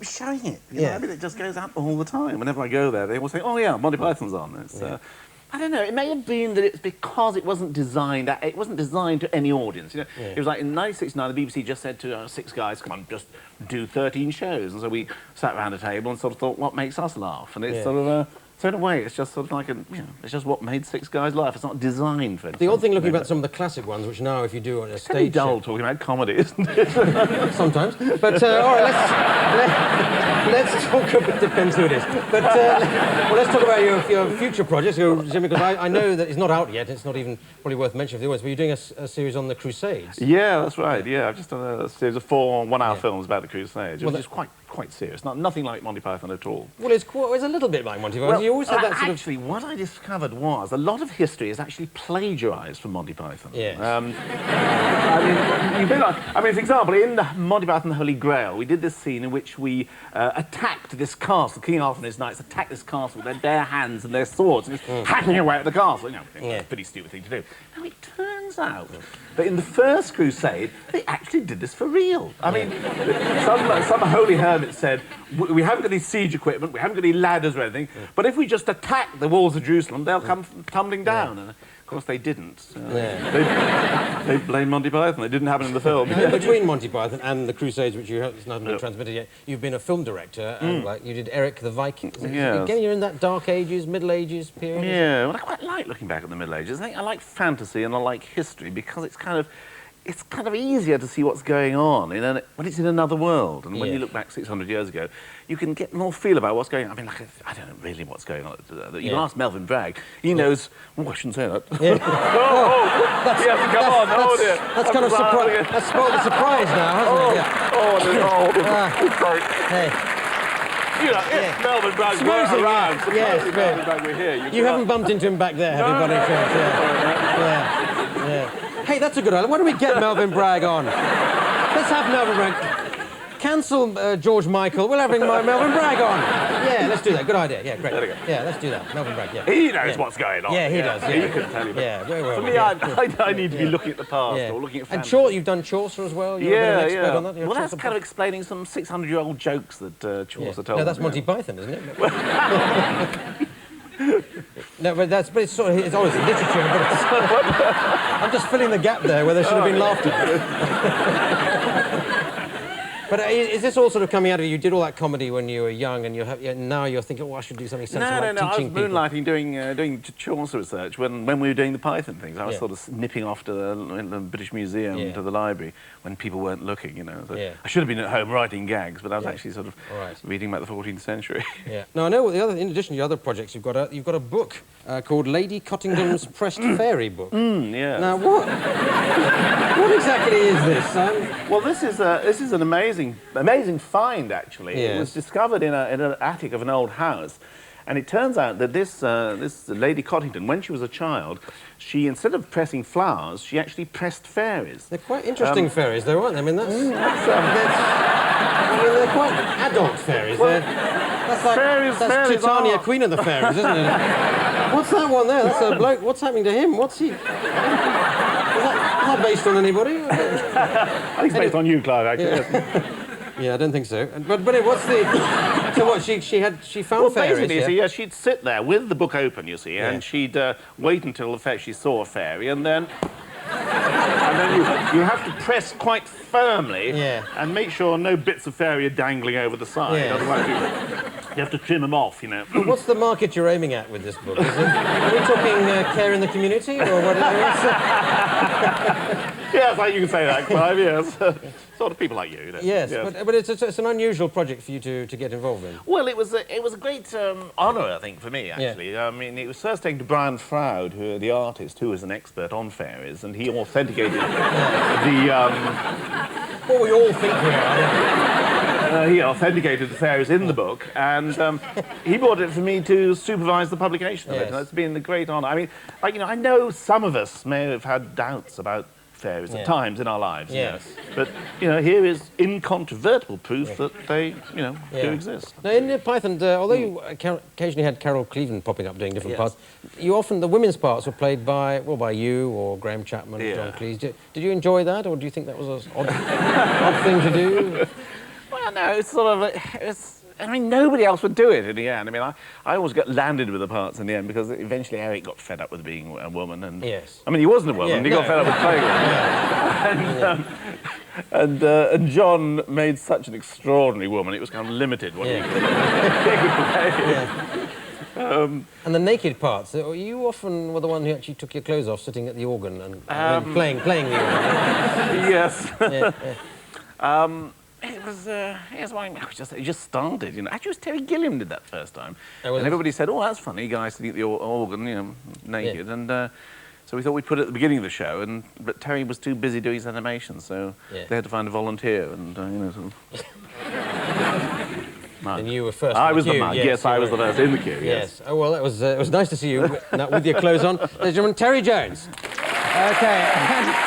showing it. You know? I mean, it just goes up all the time. Whenever I go there, they all say, "Oh yeah, Monty Python's on." It's, I don't know. It may have been that it's because it wasn't designed. It wasn't designed to any audience. You know, it was like in 1969, the BBC just said to 6 guys, "Come on, just do 13 shows." And so we sat around a table and sort of thought, "What makes us laugh?" And it's sort of. So in a way, it's just sort of like it's just what made 6 guys laugh. It's not designed for it. The odd thing looking about some of the classic ones, which now if you do on a stage... It's dull talking about comedy, isn't it? Sometimes. But, all right, let's talk about... It depends who it is. But, well, let's talk about your future projects, because I know that it's not out yet. It's not even probably worth mentioning for the audience, but you're doing a series on the Crusades. Yeah, that's right. Yeah, I've just done a series of 4 one-hour films about the Crusades, which is quite serious. Nothing like Monty Python at all. Well, it's a little bit like Monty Python. Well, you always had that sort of... Actually, what I discovered was a lot of history is actually plagiarised from Monty Python. Yes. I mean, for example, in the Monty Python the Holy Grail, we did this scene in which we attacked this castle. King Arthur and his knights attacked this castle with their bare hands and their swords, and just hacking away at the castle. You know, pretty stupid thing to do. Now, it turns out that in the first Crusade, they actually did this for real. I mean, some holy hermit said, "We haven't got any siege equipment, we haven't got any ladders or anything, but if we just attack the walls of Jerusalem, they'll come tumbling down." And of course, they didn't. They blamed Monty Python. It didn't happen in the film. In between Monty Python and the Crusades, which it's not been transmitted yet, you've been a film director, and you did Eric the Viking. Again, you're in that Dark Ages, Middle Ages period. Yeah, well, I quite like looking back at the Middle Ages. I like fantasy and I like history because it's kind of easier to see what's going on when it's in another world. And when you look back 600 years ago, you can get more feel about what's going on. I mean, like, I don't know really what's going on. You can ask Melvin Bragg. He knows... Oh, I shouldn't say that. Yeah. Come on. Oh, dear. That's kind of surprise. That's spoiled the surprise now, hasn't it? Hey. You know, if Melvin Bragg were around, Melvin Bragg were here... You haven't bumped into him back there, have you, buddy? Yeah. Hey, that's a good idea. Why don't we get Melvin Bragg on? Let's have Melvin Bragg. Cancel George Michael. We'll have Melvin Bragg on. Yeah, let's do that. Good idea. Yeah, great. There we go. Yeah, let's do that. Melvin Bragg, yeah. He knows what's going on. Yeah, he does. Yeah. He can tell you. Yeah, for me, I need to be looking at the past or looking at fantasy. And you've done Chaucer as well? You're a bit of an expert on that? Well, that's kind of explaining some 600-year-old jokes that Chaucer told. No, that's Monty Python, isn't it? No, but it's sort of, it's obviously literature, but I'm just filling the gap there where there should have been laughter. But is this all sort of coming out of you? You did all that comedy when you were young, and now you're thinking, oh, I should do something sensible like teaching people. I was moonlighting doing Chaucer research when we were doing the Python things. I was sort of nipping off to the British Museum, to the library, when people weren't looking, you know. So I should have been at home writing gags, but I was actually sort of reading about the 14th century. Yeah. Now, I know in addition to your other projects, you've got a book called Lady Cottingham's Pressed Fairy Book. Now, what exactly is this? Well, this is an amazing find, actually. It was discovered in an attic of an old house. And it turns out that this Lady Cottington, when she was a child, she, instead of pressing flowers, she actually pressed fairies. They're quite interesting fairies, though, aren't they? I mean, they're quite adult fairies. Well, that's Titania, Queen of the Fairies, isn't it? What's that one there? That's a bloke. What's happening to him? What's he... Is that based on anybody? I think it's based on you, Clive, actually. Yeah, I don't think so. But what's the... So what, she found fairies, basically, she'd sit there with the book open, you see, and she'd wait until she saw a fairy, and then you have to press quite firmly and make sure no bits of fairy are dangling over the side. Otherwise you have to trim them off, you know. But what's the market you're aiming at with this book? Are we talking care in the community, or what? Yes, you can say that, Clive, yes. Sort of people like you, know. Yes, but it's an unusual project for you to get involved in. Well, it was a great honour, I think, for me, actually. I mean, it was first taken to Brian Froud, the artist, who is an expert on fairies, and he authenticated the... What we all think we are. He authenticated the fairies in the book, and he brought it for me to supervise the publication of it. And that's been a great honour. I mean, I know some of us may have had doubts about fairies at times in our lives, but here is incontrovertible proof that they, do exist. Now, in Python, although you occasionally had Carol Cleveland popping up doing different parts, the women's parts were played by you or Graham Chapman, John Cleese. Did you enjoy that, or do you think that was an odd thing to do? Well, no, it's sort of, I mean, nobody else would do it in the end. I mean, I always got landed with the parts in the end because eventually Eric got fed up with being a woman. And yes. I mean, he wasn't a woman. He got fed up with playing with her. And John made such an extraordinary woman. It was kind of limited what he could play. And the naked parts, you often were the one who actually took your clothes off sitting at the organ and playing the organ. Yes. Yeah. It just started, you know. Actually, it was Terry Gilliam did that first time. Oh, and everybody said, oh, that's funny, guys sitting at the organ, you know, naked. Yeah. And so we thought we'd put it at the beginning of the show, but Terry was too busy doing his animation, so they had to find a volunteer, and, you know, sort of... And you were first I in the was queue. the mug. Yes, I was the first in the queue, yes. Oh, well, it was nice to see you with your clothes on. Ladies and gentlemen, Terry Jones. Okay.